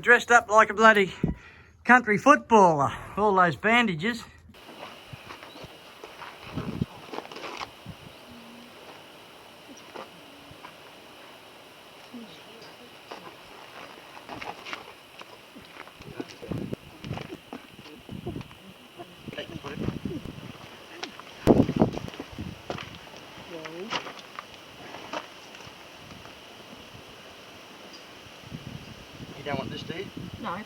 dressed up like a bloody country footballer. All those bandages. You don't want this, do you? No.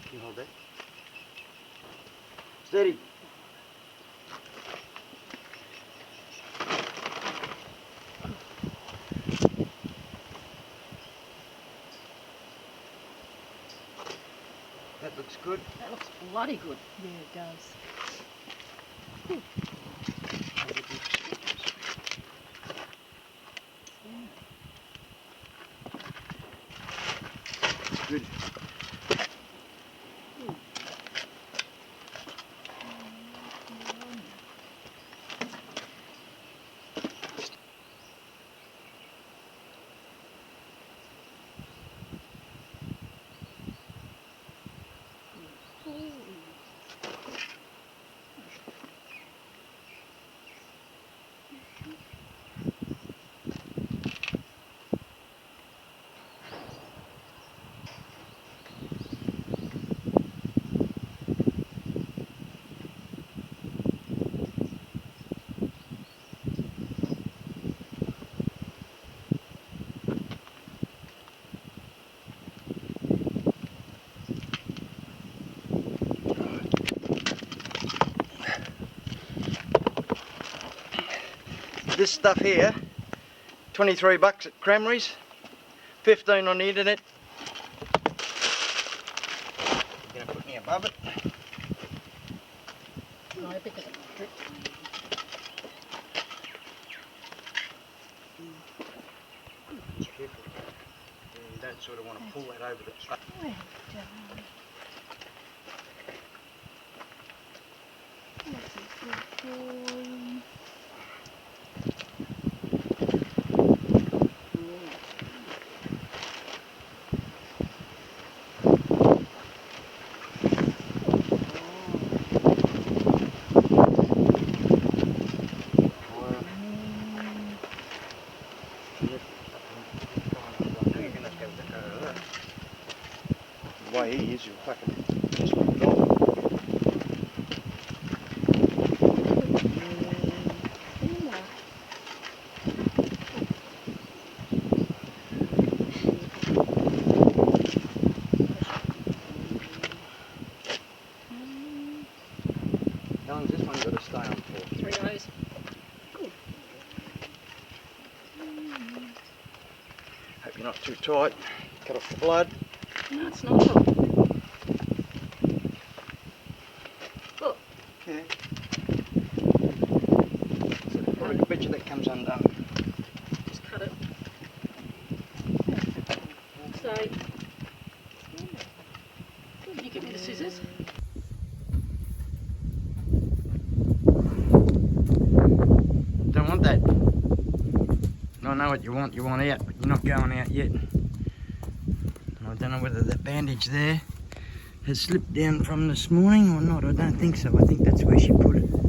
Can you hold that? Steady. That looks good. That looks bloody good. Yeah, it does. Good. This stuff here, 23 bucks at Cranberries, 15 on the internet. Gonna put me above it. No, because it drips. Careful. You don't sort of want to pull that over the truck. The way he is, you'll fucking just like a dog. How long's this one got to stay on for? 3 days. Hope you're not too tight. Cut off the blood. No, it's not at all. Look. Yeah. I bet you that comes undone. Just cut it. So, you give me the scissors. Don't want that. I know what you want out, but you're not going out yet. And I don't know whether that bandage there has slipped down from this morning or not. I don't think so. I think that's where she put it.